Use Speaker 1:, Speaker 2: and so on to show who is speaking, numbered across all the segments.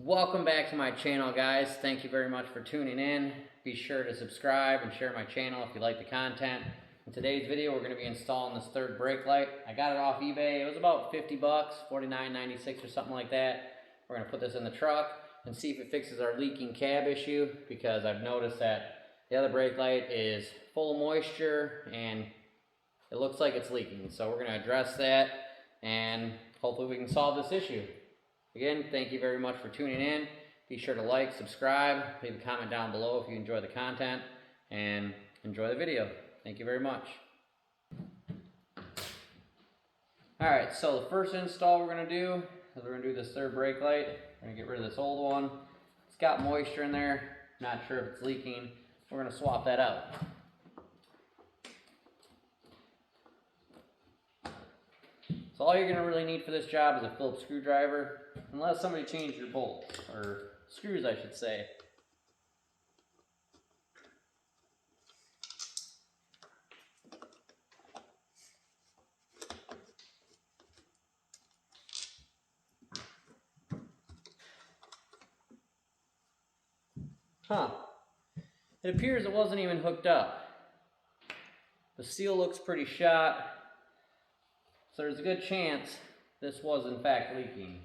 Speaker 1: Welcome back to my channel, guys. Thank you very much for tuning in. Be sure to subscribe and share my channel if you like the content. In today's video, we're going to be installing this third brake light. I got it off eBay. It was about 50 bucks, $49.96 or something like that. We're going to put this in the truck and see if it fixes our leaking cab issue, because I've noticed that the other brake light is full of moisture and it looks like it's leaking. So we're going to address that and hopefully we can solve this issue. Again, thank you very much for tuning in. Be sure to like, subscribe, leave a comment down below if you enjoy the content, and enjoy the video. Thank you very much. Alright, so the first install we're going to do is we're going to do this third brake light. We're going to get rid of this old one. It's got moisture in there. Not sure if it's leaking. We're going to swap that out. So all you're going to really need for this job is a Phillips screwdriver, unless somebody changed your bolts, or screws I should say. It appears it wasn't even hooked up. The seal looks pretty shot, so there's a good chance this was in fact leaking.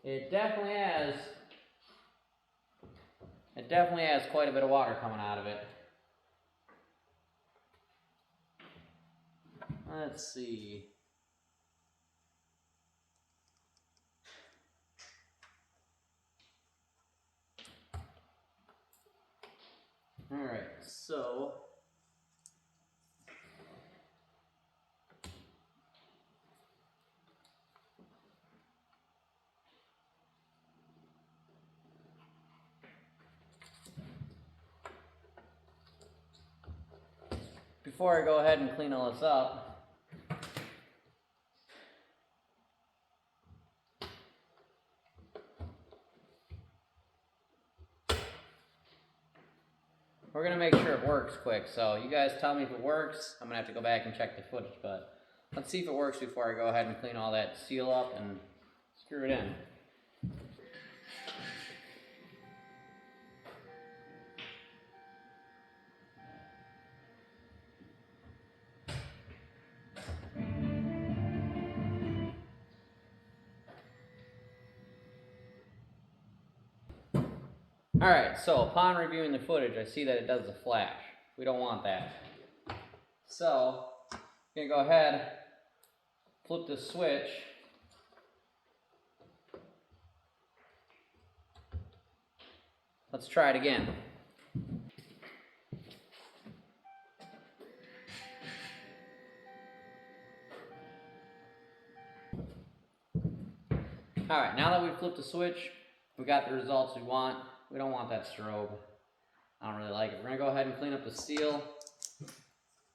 Speaker 1: It definitely has quite a bit of water coming out of it. Let's see. Alright, so before I go ahead and clean all this up, we're going to make sure it works quick. So you guys tell me if it works. I'm going to have to go back and check the footage, but let's see if it works before I go ahead and clean all that seal up and screw it in. Alright, so upon reviewing the footage, I see that it does a flash. We don't want that. So, I'm going to go ahead, flip the switch. Let's try it again. Alright, now that we've flipped the switch, we got the results we want. We don't want that strobe. I don't really like it. We're going to go ahead and clean up the seal.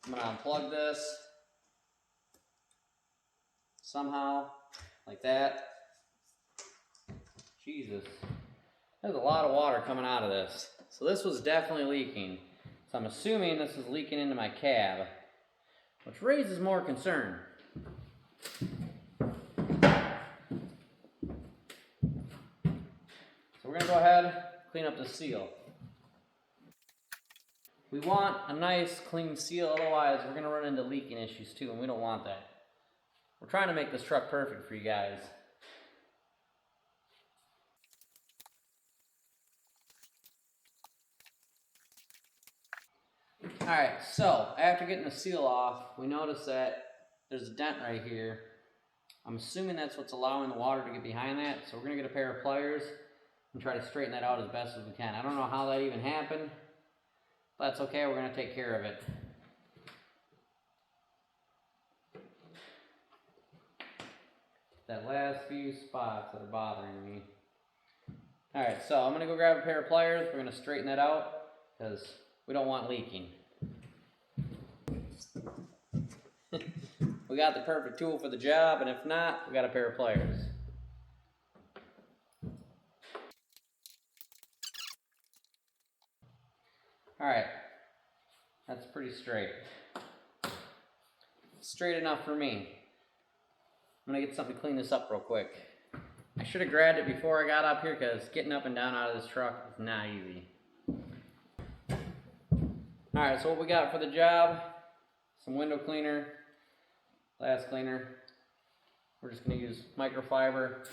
Speaker 1: I'm going to unplug this. Somehow, like that. Jesus. There's a lot of water coming out of this. So this was definitely leaking. So I'm assuming this is leaking into my cab, which raises more concern. So we're going to go ahead, clean up the seal. We want a nice clean seal, otherwise we're going to run into leaking issues too, and we don't want that. We're trying to make this truck perfect for you guys. Alright, so after getting the seal off, we notice that there's a dent right here. I'm assuming that's what's allowing the water to get behind that, so we're going to get a pair of pliers and try to straighten that out as best as we can. I don't know how that even happened, but that's okay, we're going to take care of it. That last few spots that are bothering me. Alright, so I'm going to go grab a pair of pliers. We're going to straighten that out because we don't want leaking. We got the perfect tool for the job, and if not, we got a pair of pliers. Alright, that's pretty straight. Straight enough for me. I'm gonna get something to clean this up real quick. I should have grabbed it before I got up here because getting up and down out of this truck is not easy. Alright, so what we got for the job, some window cleaner, glass cleaner. We're just going to use microfiber,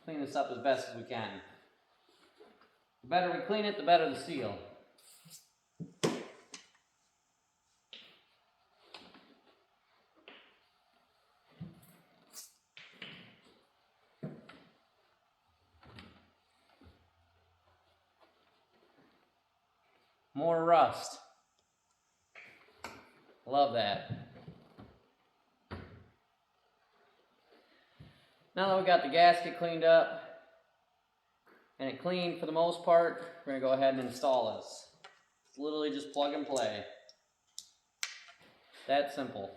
Speaker 1: clean this up as best as we can. The better we clean it, the better the seal. More rust. Love that. Now that we got the gasket cleaned up and it cleaned for the most part, we're going to go ahead and install this. It's literally just plug and play. That simple.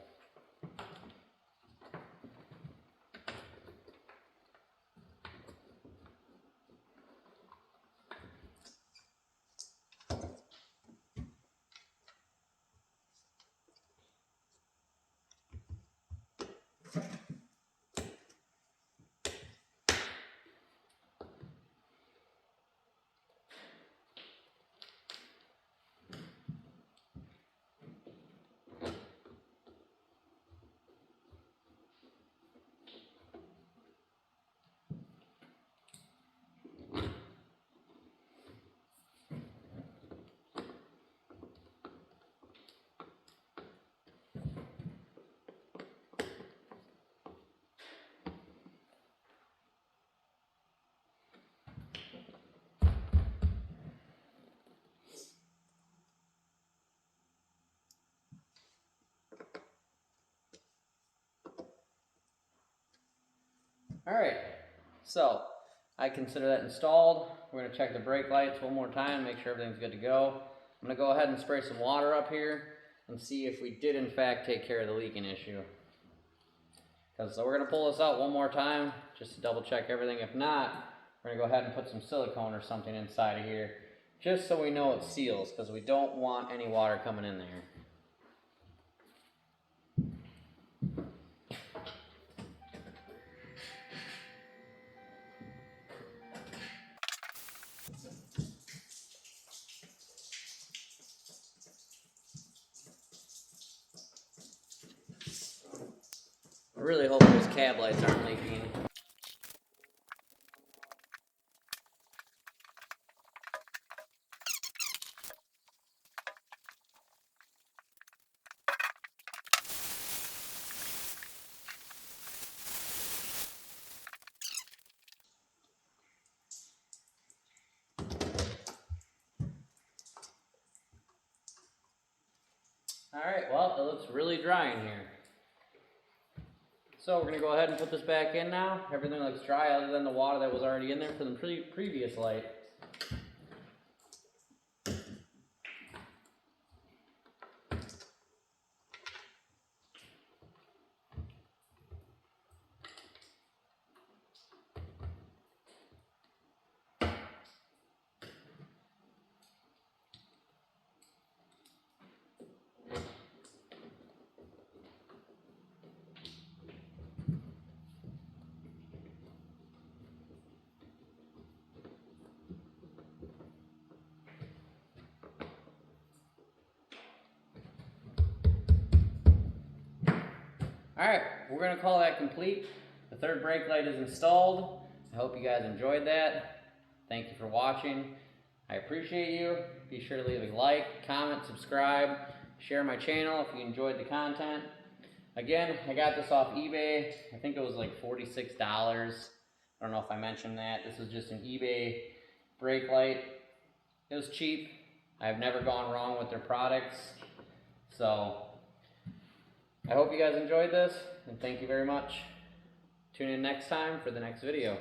Speaker 1: Alright, so I consider that installed. We're going to check the brake lights one more time, make sure everything's good to go. I'm going to go ahead and spray some water up here and see if we did in fact take care of the leaking issue. So we're going to pull this out one more time just to double check everything. If not, we're going to go ahead and put some silicone or something inside of here just so we know it seals, because we don't want any water coming in there. I really hope those cab lights aren't leaking. Alright, well, it looks really dry in here. So we're going to go ahead and put this back in now. Everything looks dry other than the water that was already in there from the previous light. Alright, we're going to call that complete. The third brake light is installed. I hope you guys enjoyed that. Thank you for watching. I appreciate you. Be sure to leave a like, comment, subscribe, share my channel if you enjoyed the content. Again, I got this off eBay. I think it was like $46. I don't know if I mentioned that. This was just an eBay brake light. It was cheap. I've never gone wrong with their products. So I hope you guys enjoyed this, and thank you very much. Tune in next time for the next video.